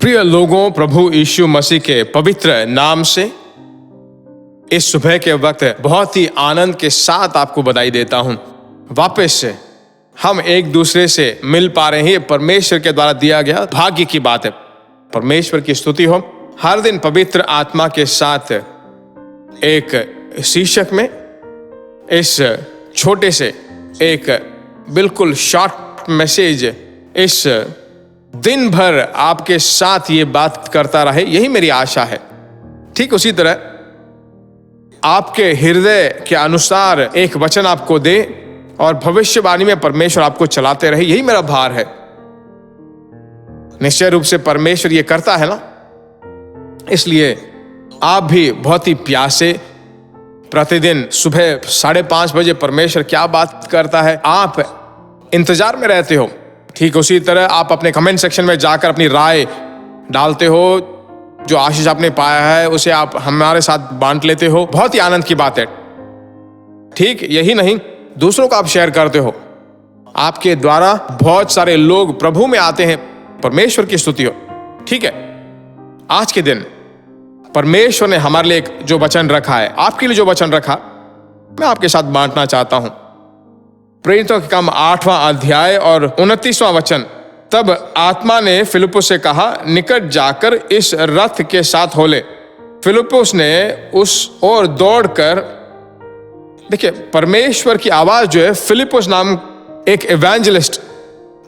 प्रिय लोगों, प्रभु यीशु मसीह के पवित्र नाम से इस सुबह के वक्त बहुत ही आनंद के साथ आपको बधाई देता हूं। वापस से हम एक दूसरे से मिल पा रहे हैं। ये परमेश्वर के द्वारा दिया गया भाग्य की बात है। परमेश्वर की स्तुति हो। हर दिन पवित्र आत्मा के साथ एक शीर्षक में इस छोटे से एक बिल्कुल शॉर्ट मैसेज इस दिन भर आपके साथ ये बात करता रहे, यही मेरी आशा है। ठीक उसी तरह आपके हृदय के अनुसार एक वचन आपको दे और भविष्यवाणी में परमेश्वर आपको चलाते रहे, यही मेरा भार है। निश्चय रूप से परमेश्वर ये करता है ना, इसलिए आप भी बहुत ही प्यासे प्रतिदिन सुबह 5:30 बजे परमेश्वर क्या बात करता है, आप इंतजार में रहते हो। ठीक उसी तरह आप अपने कमेंट सेक्शन में जाकर अपनी राय डालते हो, जो आशीष आपने पाया है उसे आप हमारे साथ बांट लेते हो। बहुत ही आनंद की बात है। ठीक यही नहीं, दूसरों को आप शेयर करते हो। आपके द्वारा बहुत सारे लोग प्रभु में आते हैं। परमेश्वर की स्तुति हो। ठीक है, आज के दिन परमेश्वर ने हमारे लिए एक जो वचन रखा है, आपके लिए जो वचन रखा, मैं आपके साथ बांटना चाहता हूं। प्रेरितों के काम 8वां अध्याय और 29वां वचन। तब आत्मा ने फिलिप्पुस से कहा, निकट जाकर इस रथ के साथ हो ले। फिलिप्पुस ने उस ओर दौड़कर, देखिए परमेश्वर की आवाज जो है, फिलिप्पुस नाम एक इवेंजलिस्ट,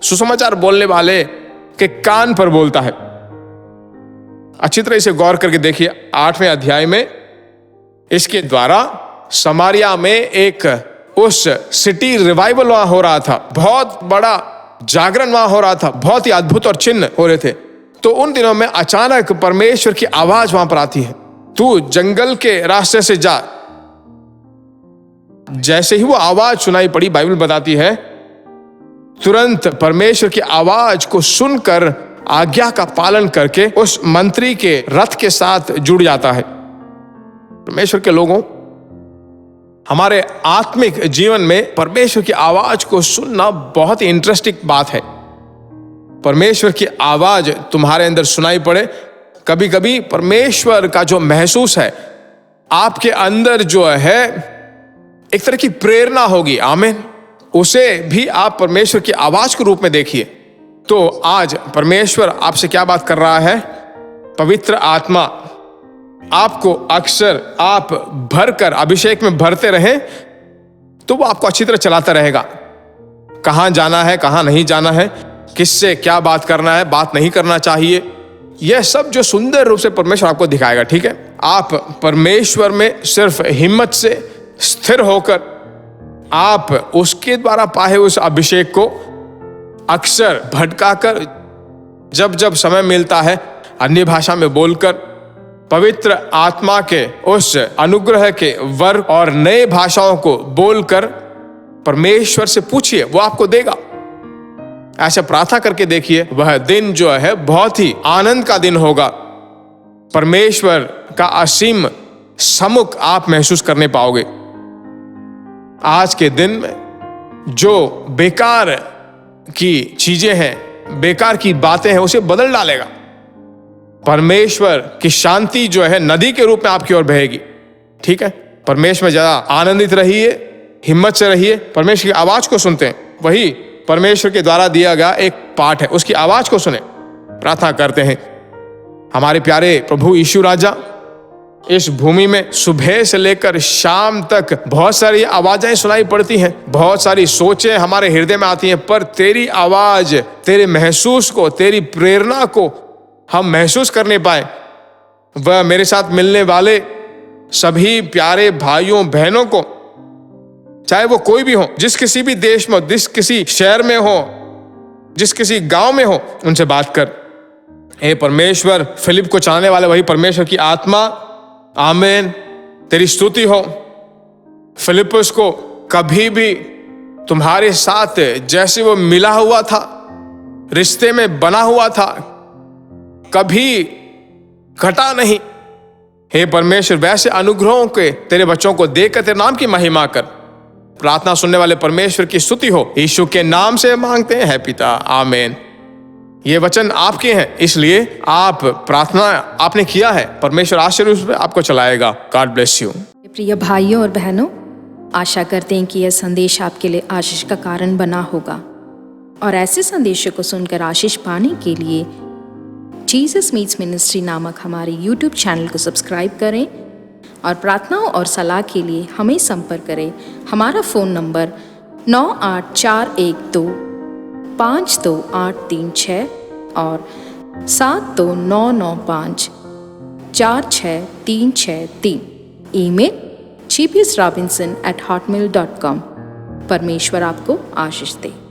सुसमाचार बोलने वाले के कान पर बोलता है। अच्छी तरह इसे गौर करके देखिए। 8वें अध्याय में इसके द्वारा समारिया में एक उस सिटी रिवाइवल वहां हो रहा था, बहुत बड़ा जागरण वहां हो रहा था, बहुत ही अद्भुत और चिन्ह हो रहे थे। तो उन दिनों में अचानक परमेश्वर की आवाज वहां पर आती है, तू जंगल के रास्ते से जा। जैसे ही वो आवाज सुनाई पड़ी, बाइबल बताती है तुरंत परमेश्वर की आवाज को सुनकर आज्ञा का पालन करके उस मंत्री के रथ के साथ जुड़ जाता है। परमेश्वर के लोगों, हमारे आत्मिक जीवन में परमेश्वर की आवाज को सुनना बहुत ही इंटरेस्टिंग बात है। परमेश्वर की आवाज तुम्हारे अंदर सुनाई पड़े। कभी कभी परमेश्वर का जो महसूस है आपके अंदर जो है, एक तरह की प्रेरणा होगी, आमीन, उसे भी आप परमेश्वर की आवाज के रूप में देखिए। तो आज परमेश्वर आपसे क्या बात कर रहा है? पवित्र आत्मा आपको अक्सर आप भरकर अभिषेक में भरते रहें तो वो आपको अच्छी तरह चलाता रहेगा। कहां जाना है, कहां नहीं जाना है, किससे क्या बात करना है, बात नहीं करना चाहिए, यह सब जो सुंदर रूप से परमेश्वर आपको दिखाएगा। ठीक है, आप परमेश्वर में सिर्फ हिम्मत से स्थिर होकर आप उसके द्वारा पाए उस अभिषेक को अक्सर भटकाकर, जब जब समय मिलता है अन्य भाषा में बोलकर, पवित्र आत्मा के उस अनुग्रह के वर्ग और नए भाषाओं को बोलकर परमेश्वर से पूछिए, वो आपको देगा। ऐसे प्रार्थना करके देखिए, वह दिन जो है बहुत ही आनंद का दिन होगा। परमेश्वर का असीम सम्मुख आप महसूस करने पाओगे। आज के दिन में जो बेकार की चीजें हैं, बेकार की बातें हैं, उसे बदल डालेगा। परमेश्वर की शांति जो है नदी के रूप में आपकी ओर बहेगी। ठीक है, परमेश्वर में ज्यादा आनंदित रहिए, हिम्मत से रहिए। परमेश्वर की आवाज को सुनते हैं, वही परमेश्वर के द्वारा दिया गया एक पाठ है, उसकी आवाज को सुने। प्रार्थना करते हैं। हमारे प्यारे प्रभु यीशु राजा, इस भूमि में सुबह से लेकर शाम तक बहुत सारी आवाजें सुनाई पड़ती हैं, बहुत सारी सोचें हमारे हृदय में आती हैं, पर तेरी आवाज, तेरे महसूस को, तेरी प्रेरणा को हम महसूस करने पाए। वह मेरे साथ मिलने वाले सभी प्यारे भाइयों बहनों को, चाहे वो कोई भी हो, जिस किसी भी देश में हो, जिस किसी शहर में हो, जिस किसी गांव में हो, उनसे बात कर। हे परमेश्वर, फिलिप को चलाने वाले वही परमेश्वर की आत्मा, आमीन, तेरी स्तुति हो। फिलिप्पुस को कभी भी तुम्हारे साथ जैसे वो मिला हुआ था, रिश्ते में बना हुआ था, कभी घटा नहीं। हे परमेश्वर, वैसे अनुग्रहों के तेरे बच्चों को देकर तेरे नाम की महिमा कर। प्रार्थना सुनने वाले परमेश्वर की स्तुति हो। यीशु के नाम से मांगते हैं पिता, आमीन, ये वचन आपके हैं, इसलिए आप प्रार्थना आपने किया है, परमेश्वर आशीर्वाद उस पे आपको चलाएगा। God bless you. प्रिय भाइयों और बहनों, आशा करते हैं कि यह संदेश आपके लिए आशीष का कारण बना होगा और ऐसे संदेशों को सुनकर आशीष पाने के लिए जीसस मीट्स मिनिस्ट्री नामक हमारे यूट्यूब चैनल को सब्सक्राइब करें और प्रार्थनाओं और सलाह के लिए हमें संपर्क करें। हमारा फ़ोन नंबर 9841252836 और 7299546363। Email gbsrobinson@hotmail.com। परमेश्वर आपको आशीष दे।